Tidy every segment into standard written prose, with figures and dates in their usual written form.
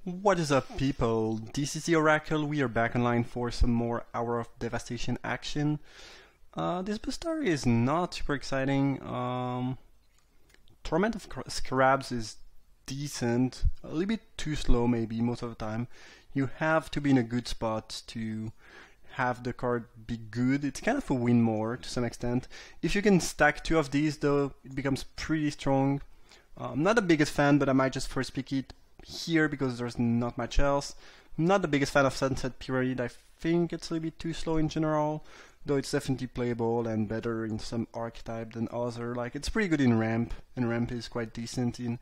What is up, people? This is the Oracle. We are back online for some more Hour of Devastation action. This boost story is not super exciting. Torment of Scarabs is decent, a little bit too slow maybe most of the time. You have to be in a good spot to have the card be good. It's kind of a win more to some extent. If you can stack two of these though, it becomes pretty strong. I'm not the biggest fan, but I might just first pick it here because there's not much else. I'm not the biggest fan of Sunset Pyramid. I think it's a little bit too slow in general, though it's definitely playable and better in some archetype than other. Like, it's pretty good in ramp, and ramp is quite decent in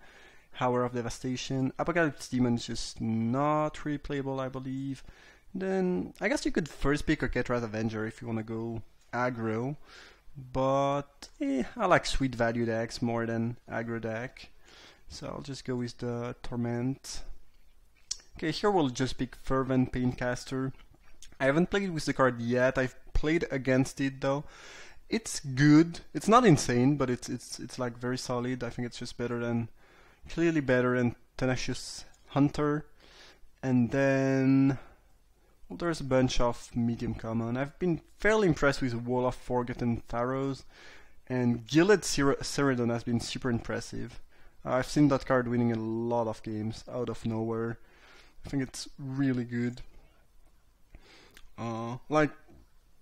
Hour of Devastation. Apocalypse Demon is just not really playable, I believe. Then I guess you could first pick Orchestra's Avenger if you want to go aggro, but I like sweet value decks more than aggro deck. So I'll just go with the Torment. Okay, here we'll just pick Fervent Paincaster. I haven't played with the card yet. I've played against it though. It's good. It's not insane, but it's like very solid. I think it's just better than, clearly better than Tenacious Hunter. And then well, there's a bunch of medium common. I've been fairly impressed with Wall of Forgotten Pharaohs, and Gilded Ceridon has been super impressive. I've seen that card winning a lot of games out of nowhere. I think it's really good. Like,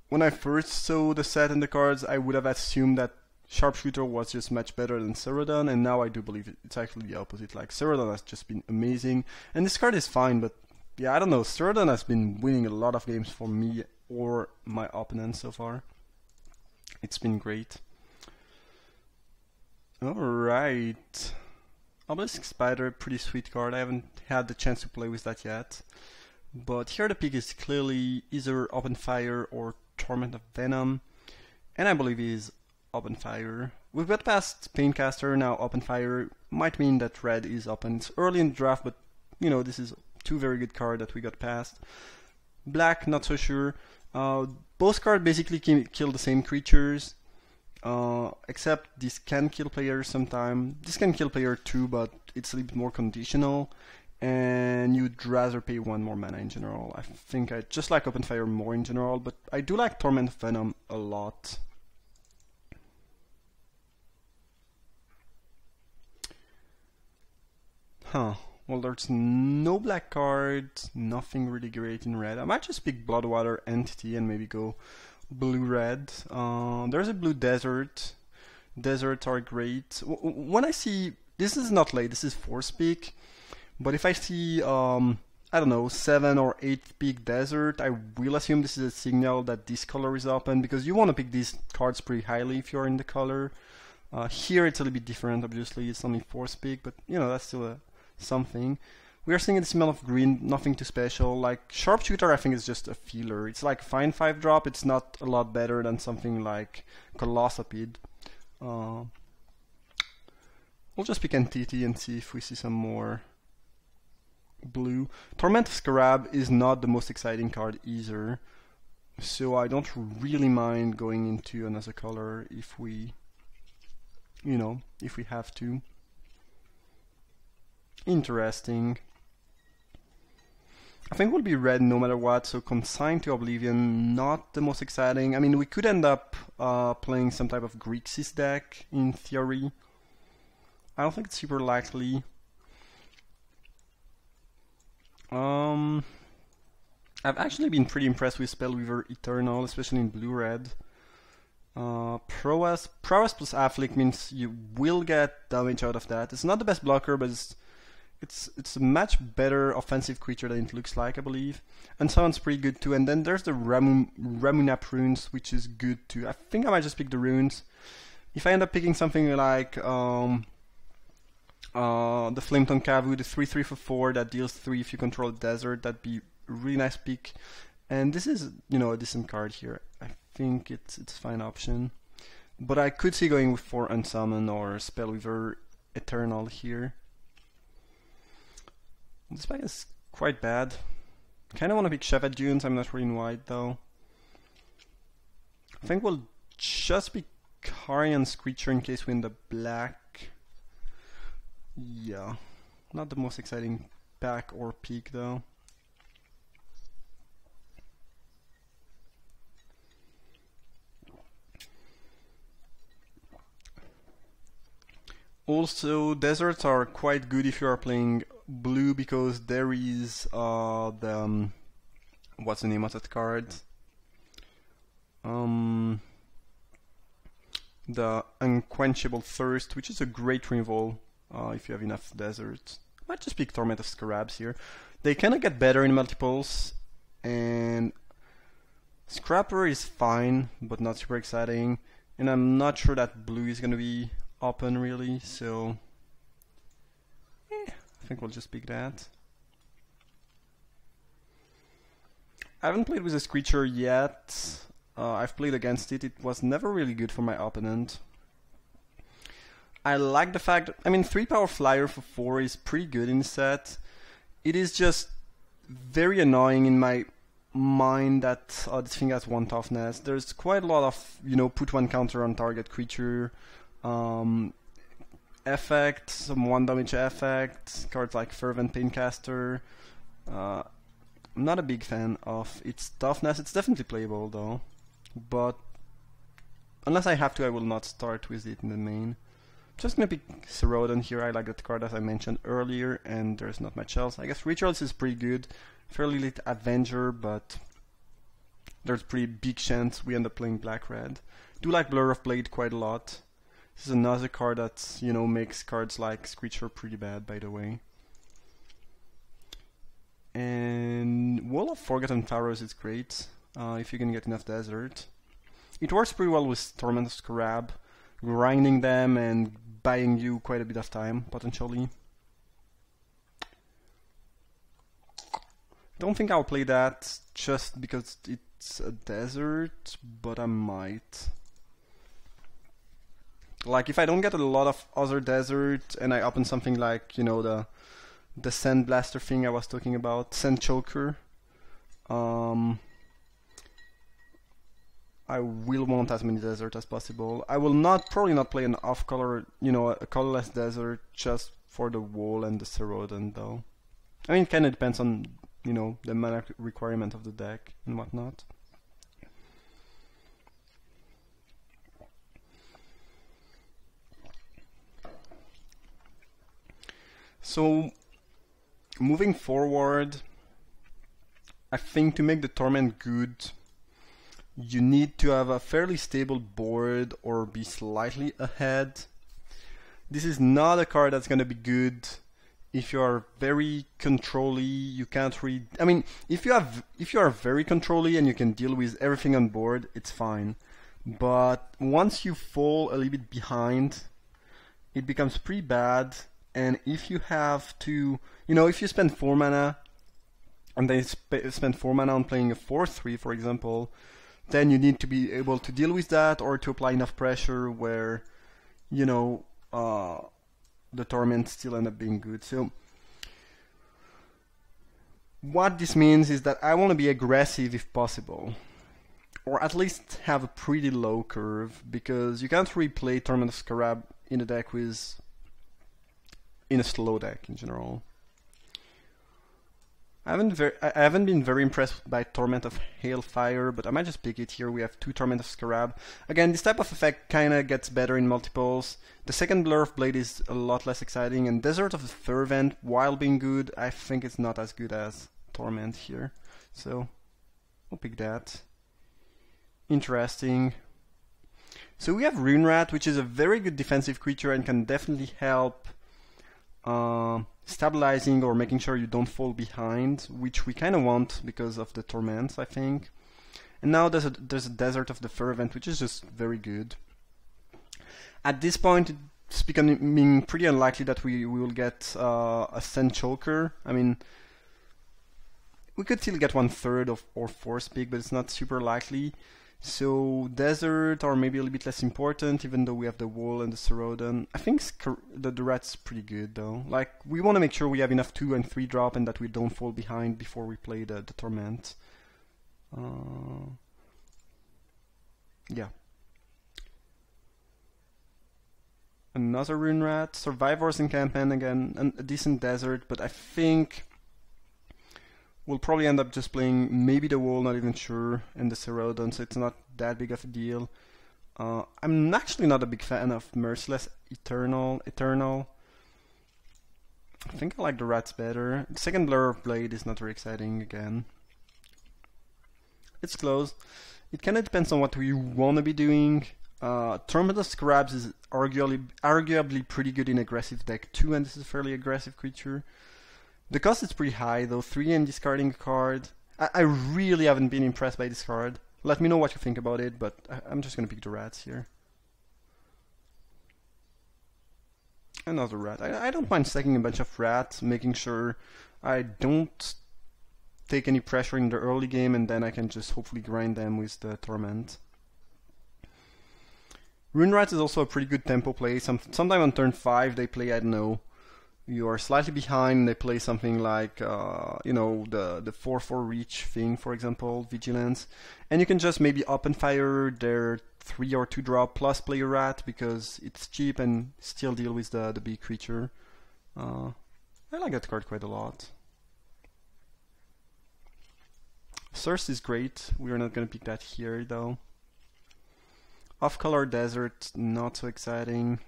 when I first saw the set and the cards, I would have assumed that Sharpshooter was just much better than Ceridon, and now I do believe it's actually the opposite. Like, Ceridon has just been amazing, and this card is fine, but yeah, I don't know. Ceridon has been winning a lot of games for me or my opponents so far. It's been great. Alright. Obelisk Spider, pretty sweet card. I haven't had the chance to play with that yet. But here the pick is clearly either Open Fire or Torment of Venom. And I believe he is Open Fire. We've got past Paincaster, now Open Fire. Might mean that red is open. It's early in the draft, but you know, this is two very good cards that we got past. Black, not so sure. Both cards basically kill the same creatures. Except this can kill player sometime. This can kill player too, but it's a little bit more conditional, and you'd rather pay one more mana in general. I think I just like Open Fire more in general, but I do like Torment of Venom a lot. Well, there's no black cards, nothing really great in red. I might just pick Bloodwater Entity and maybe go blue-red. There's a blue desert. Deserts are great. When I see, this is not late, this is 4th pick, but if I see, I don't know, 7 or 8 pick desert, I will assume this is a signal that this color is open, because you want to pick these cards pretty highly if you're in the color. Here it's a little bit different, obviously, it's only 4th pick, but you know, that's still something. We are seeing the smell of green, nothing too special. Like, Sharpshooter I think is just a feeler. It's like fine 5-drop, it's not a lot better than something like Colossopid. We'll just pick Entity and see if we see some more blue. Torment of Scarab is not the most exciting card either, so I don't really mind going into another color if we, you know, if we have to. Interesting. I think we'll be red no matter what, so Consign to Oblivion, not the most exciting. I mean, we could end up playing some type of Grixis deck, in theory. I don't think it's super likely. I've actually been pretty impressed with Spellweaver Eternal, especially in blue-red. Prowess plus Afflict means you will get damage out of that. It's not the best blocker, but it's a much better offensive creature than it looks like, I believe. And sounds pretty good too. And then there's the Ramunap runes, which is good too. I think I might just pick the runes. If I end up picking something like the Flametongue Kavu, the 3/3 for 4 that deals 3 if you control a desert, that'd be a really nice pick. And this is, you know, a decent card here. I think it's a fine option. But I could see going for Unsummon or Spellweaver Eternal here. This pack is quite bad. Kinda wanna pick Shepherd Dunes, I'm not really in white though. I think we'll just pick Carrion's Creature in case we end up black. Yeah, not the most exciting pack or peek though. Also, deserts are quite good if you are playing blue because there is what's the name of that card? The Unquenchable Thirst, which is a great removal if you have enough deserts. I might just pick Torment of Scarabs here. They kind of get better in multiples, and Scrapper is fine, but not super exciting. And I'm not sure that blue is going to be open really, so I think we'll just pick that. I haven't played with this creature yet. I've played against it. It was never really good for my opponent. I like the fact, I mean, 3-power flyer for 4 is pretty good in the set. It is just very annoying in my mind that this thing has 1 toughness. There's quite a lot of, you know, put 1 counter on target creature, effect, some 1 damage effect, cards like Fervent Paincaster. I'm not a big fan of its toughness. It's definitely playable though, but unless I have to, I will not start with it in the main. Just gonna pick Serodon here. I like that card as I mentioned earlier, and there's not much else. I guess Rituals is pretty good. Fairly late Avenger, but there's pretty big chance we end up playing black-red. Do like Blur of Blade quite a lot. This is another card that, you know, makes cards like Screecher pretty bad, by the way. And Wall of Forgotten Pharaohs is great if you can get enough desert. It works pretty well with Torment of Scarab, grinding them and buying you quite a bit of time, potentially. Don't think I'll play that just because it's a desert, but I might. Like, if I don't get a lot of other desert and I open something like, you know, the Sand Blaster thing I was talking about, Sand Choker, I will want as many desert as possible. I will probably not play an off-color, you know, a colorless desert just for the wall and the Serodon though. I mean, it kind of depends on, you know, the mana requirement of the deck and whatnot. So, moving forward, I think to make the Torment good, you need to have a fairly stable board or be slightly ahead. This is not a card that's going to be good if you are very control-y. You can't read. I mean, if you are very control-y and you can deal with everything on board, it's fine. But once you fall a little bit behind, it becomes pretty bad. And if you have to, you know, if you spend 4 mana and then spend 4 mana on playing a 4/3, for example, then you need to be able to deal with that or to apply enough pressure where, you know, the Torment still end up being good. So what this means is that I want to be aggressive if possible, or at least have a pretty low curve, because you can't really play Torment of Scarab in a deck with, in a slow deck in general. I haven't been very impressed by Torment of Hailfire, but I might just pick it here. We have 2 Torment of Scarab. Again, this type of effect kinda gets better in multiples. The second Blur of Blade is a lot less exciting, and Desert of the Fervent, while being good, I think it's not as good as Torment here. So, we'll pick that. Interesting. So we have Rune Rat, which is a very good defensive creature and can definitely help stabilizing or making sure you don't fall behind, which we kind of want because of the Torments, I think. And now there's a Desert of the Fervent, which is just very good. At this point, it's becoming pretty unlikely that we will get a Sand Choker. I mean, we could still get 1/3 or Force Pick, but it's not super likely. So Desert are maybe a little bit less important, even though we have the Wall and the Serodon. I think the Rat's pretty good though. Like, we want to make sure we have enough 2 and 3 drop and that we don't fall behind before we play the Torment. Yeah. Another Rune Rat. Survivor's Encampment again, a decent Desert, but I think We'll probably end up just playing maybe the wall, not even sure, and the Cerodon, so it's not that big of a deal. I'm actually not a big fan of Merciless Eternal. I think I like the rats better. The second Blur of Blade is not very exciting again. It's close. It kind of depends on what we want to be doing. Tormentor Scrabs is arguably pretty good in aggressive deck too, and this is a fairly aggressive creature. The cost is pretty high though, 3 and discarding a card. I really haven't been impressed by this card. Let me know what you think about it, but I'm just gonna pick the rats here. Another rat. I don't mind stacking a bunch of rats, making sure I don't take any pressure in the early game, and then I can just hopefully grind them with the Torment. Rune Rats is also a pretty good tempo play. Sometime on turn 5 they play, I don't know, you are slightly behind, they play something like, you know, the 4/4 reach thing, for example, Vigilance. And you can just maybe open fire their 3 or 2 drop plus play a rat because it's cheap and still deal with the big creature. I like that card quite a lot. Thirst is great. We're not going to pick that here though. Off-color Desert, not so exciting.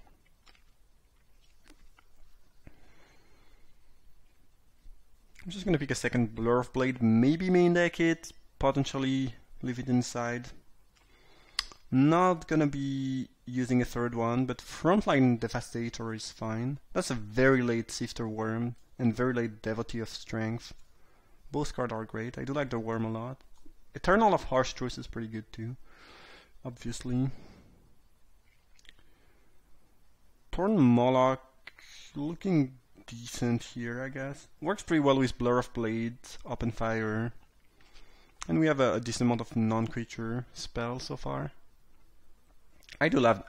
I'm just going to pick a second Blur of Blade, maybe main deck it, potentially leave it inside. Not going to be using a third one, but Frontline Devastator is fine. That's a very late Sifter Worm and very late Devotee of Strength. Both cards are great. I do like the Worm a lot. Eternal of Harsh Truth is pretty good too, obviously. Torn Moloch, looking decent here, I guess. Works pretty well with Blur of Blade, Open Fire. And we have a decent amount of non-creature spells so far. I love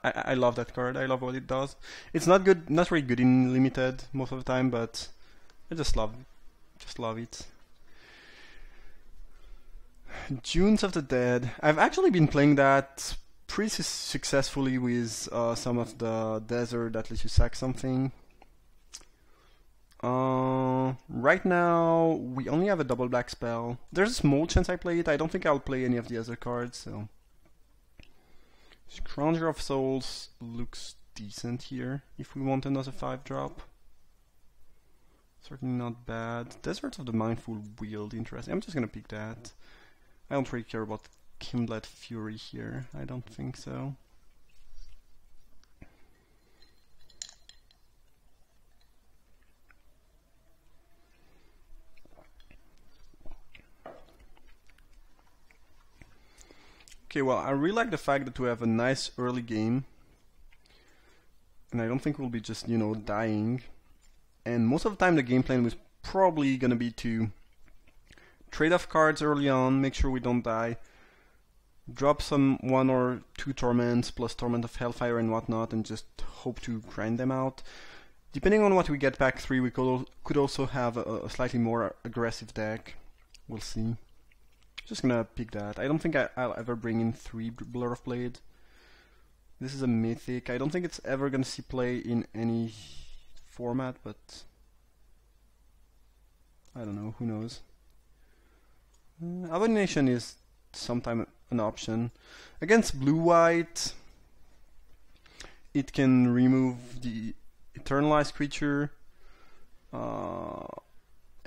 that card. I love what it does. It's not very good in limited most of the time, but I just love it. Dunes of the Dead. I've actually been playing that pretty successfully with some of the desert that lets you sack something. Right now we only have a double black spell. There's a small chance I play it. I don't think I'll play any of the other cards, so Scrounger of Souls looks decent here if we want another 5-drop. Certainly not bad. Desert of the Mindful Wield, interesting. I'm just gonna pick that. I don't really care about Kindled Fury here. I don't think so. Okay, well, I really like the fact that we have a nice early game. And I don't think we'll be just, you know, dying. And most of the time the game plan was probably gonna be to trade off cards early on, make sure we don't die, drop some 1 or 2 Torments plus Torment of Hellfire and whatnot, and just hope to grind them out. Depending on what we get back 3, we could also have a slightly more aggressive deck. We'll see. Just gonna pick that. I don't think I'll ever bring in 3 Blur of Blade. This is a mythic. I don't think it's ever gonna see play in any format, but I don't know, who knows. Abomination is sometimes an option. Against blue-white, it can remove the Eternalized creature.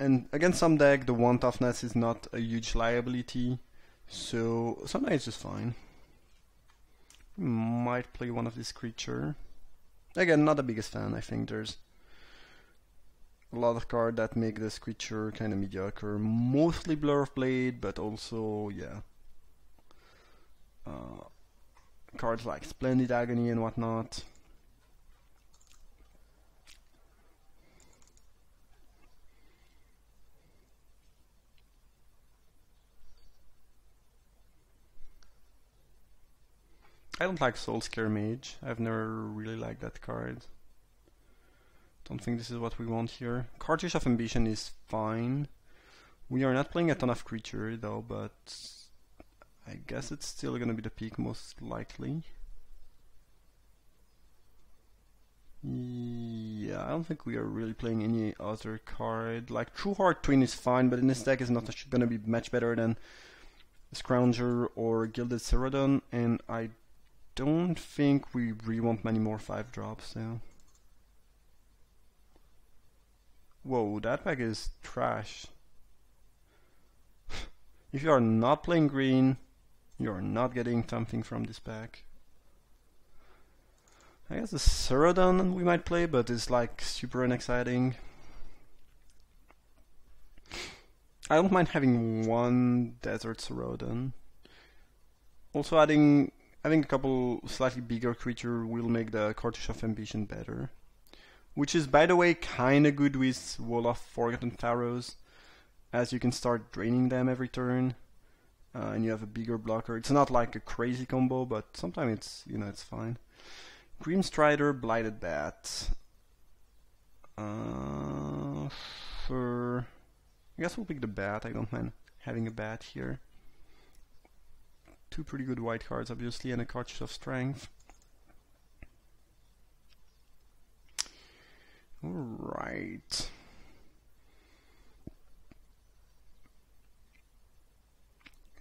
And against some deck, the 1 toughness is not a huge liability, so sometimes it's just fine. Might play one of this creature. Again, not the biggest fan. I think there's a lot of cards that make this creature kind of mediocre. Mostly Blur of Blade, but also, yeah, cards like Splendid Agony and whatnot. I don't like Soul Scare Mage. I've never really liked that card. Don't think this is what we want here. Cartridge of Ambition is fine. We are not playing a ton of creature though, but I guess it's still gonna be the pick most likely. Yeah, I don't think we are really playing any other card. Like, True Heart Twin is fine, but in this deck is not gonna be much better than Scrounger or Gilded Cerodon, and I don't think we really want many more 5-drops, so... Whoa, that pack is trash. If you are not playing green, you are not getting something from this pack. I guess the Cerodon we might play, but it's like super unexciting. I don't mind having one Desert Cerodon. Also having a couple slightly bigger creature will make the Cartouche of Ambition better. Which is, by the way, kinda good with Wall of Forgotten Pharaohs, as you can start draining them every turn, and you have a bigger blocker. It's not like a crazy combo, but sometimes it's, you know, it's fine. Grim Strider, Blighted Bat. Sure. I guess we'll pick the Bat. I don't mind having a Bat here. Two pretty good white cards, obviously, and a Cartouche of Strength. Alright.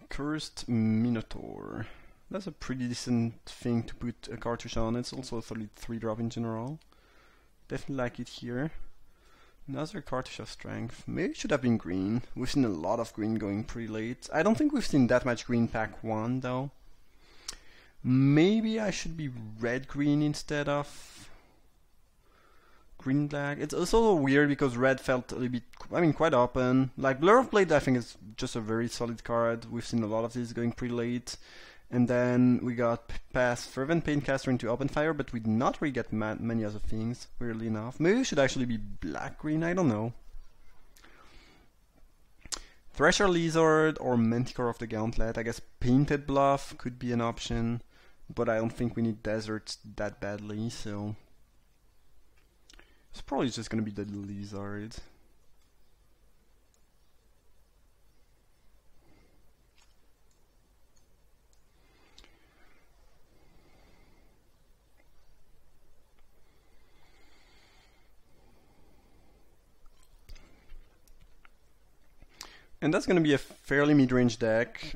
Cursed Minotaur. That's a pretty decent thing to put a cartouche on. It's also a 3-drop in general. Definitely like it here. Another Cartouche of Strength. Maybe it should have been green. We've seen a lot of green going pretty late. I don't think we've seen that much green pack 1 though. Maybe I should be red-green instead of green black. It's also weird because red felt a little bit, I mean, quite open. Like Blur of Blade, I think is just a very solid card. We've seen a lot of these going pretty late. And then we got past Fervent Paincaster into Open Fire, but we did not really get many other things, weirdly enough. Maybe it should actually be black-green, I don't know. Thresher Lizard or Manticore of the Gauntlet. I guess Painted Bluff could be an option, but I don't think we need deserts that badly, so... It's probably just gonna be the Lizard. And that's gonna be a fairly mid-range deck.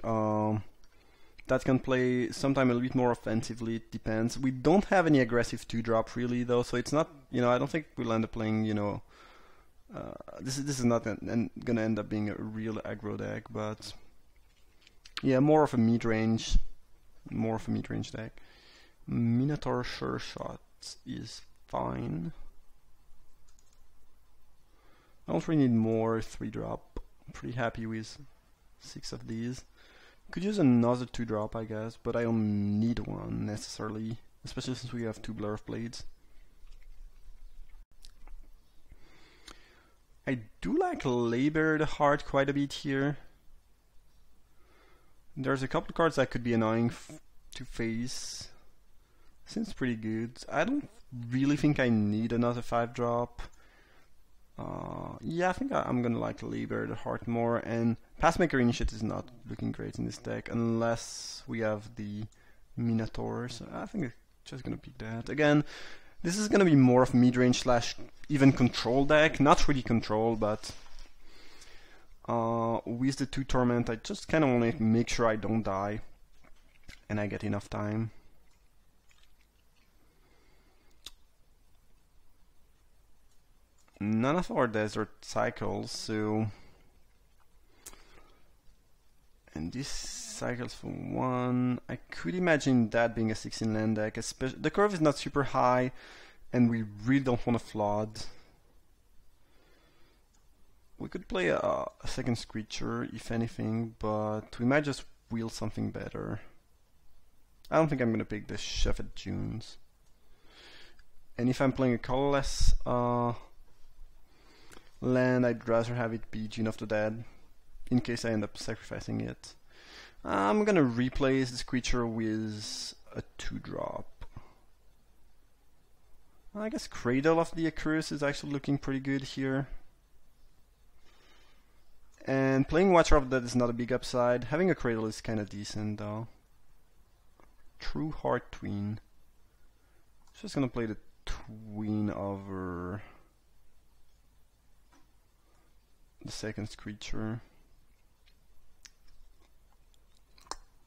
That can play sometime a little bit more offensively, it depends. We don't have any aggressive 2-drop really though, so it's not, you know, I don't think we'll end up playing, you know, this is not gonna end up being a real aggro deck, but yeah, more of a mid-range deck. Minotaur Sure Shot is fine. I don't really need more 3-drop. I'm pretty happy with 6 of these. Could use another 2-drop, I guess, but I don't need one necessarily, especially since we have 2 Blur of Blades. I do like Labor the Heart quite a bit here. There's a couple of cards that could be annoying to face. Seems pretty good. I don't really think I need another 5-drop. Yeah, I think I'm gonna like Labor the Heart more, and Pathmaker Initiate is not looking great in this deck unless we have the Minotaur, so I think I'm just gonna pick that. Again, this is gonna be more of mid-range slash even control deck, not really control, but with the 2 Torment I just kinda wanna make sure I don't die and I get enough time. None of our desert cycles, so... And this cycles for 1. I could imagine that being a 16 land deck. Especially the curve is not super high, and we really don't want to flood. We could play a second Screecher, if anything, but we might just wheel something better. I don't think I'm gonna pick the Shuffled Dunes. And if I'm playing a colorless land, I'd rather have it be Dune of the Dead, in case I end up sacrificing it. I'm gonna replace this creature with a 2-drop. I guess Cradle of the Icarus is actually looking pretty good here. And playing Watcher of the Dead is not a big upside. Having a Cradle is kinda decent though. True Heart Twin. Just gonna play the twin over the second creature.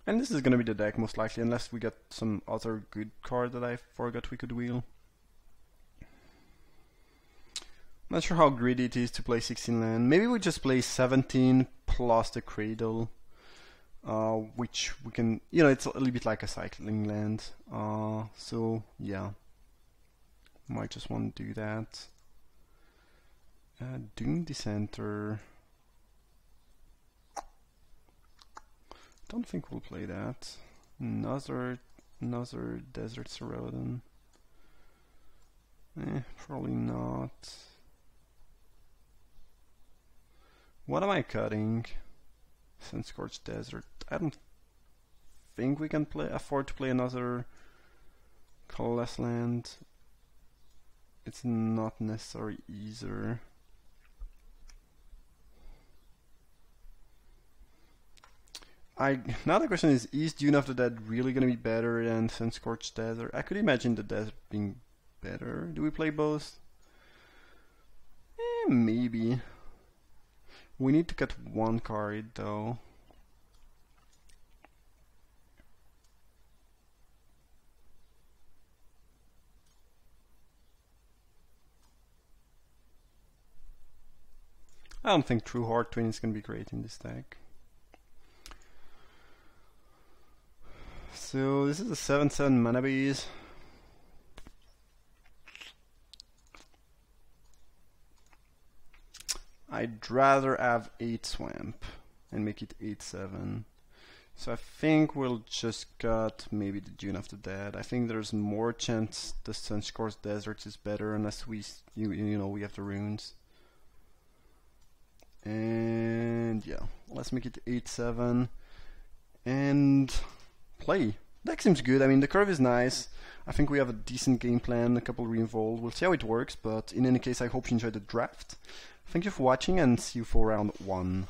And this is gonna be the deck most likely, unless we get some other good card that I forgot we could wheel. Not sure how greedy it is to play 16 land. Maybe we just play 17 plus the Cradle, which we can, you know, it's a little bit like a cycling land. So yeah, might just want to do that. Doom Dissenter. Don't think we'll play that. Another Desert Serodon. Probably not. What am I cutting? Sunscorched Desert. I don't think we can afford to play another colorless land. It's not necessary either. Now the question is Dune of the Dead really gonna be better than Sunscorched Desert? I could imagine the Desert being better. Do we play both? Maybe. We need to cut one card though. I don't think True Heart Twin is gonna be great in this deck. So this is a 7/7 mana base. I'd rather have 8 Swamp and make it 8/7. So I think we'll just cut maybe the Dune of the Dead. I think there's more chance the Sunscorched Desert is better unless we we have the runes. And yeah, let's make it 8/7 and play. Deck seems good. I mean, the curve is nice. I think we have a decent game plan, a couple reinvolved. We'll see how it works, but in any case, I hope you enjoyed the draft. Thank you for watching and see you for round 1.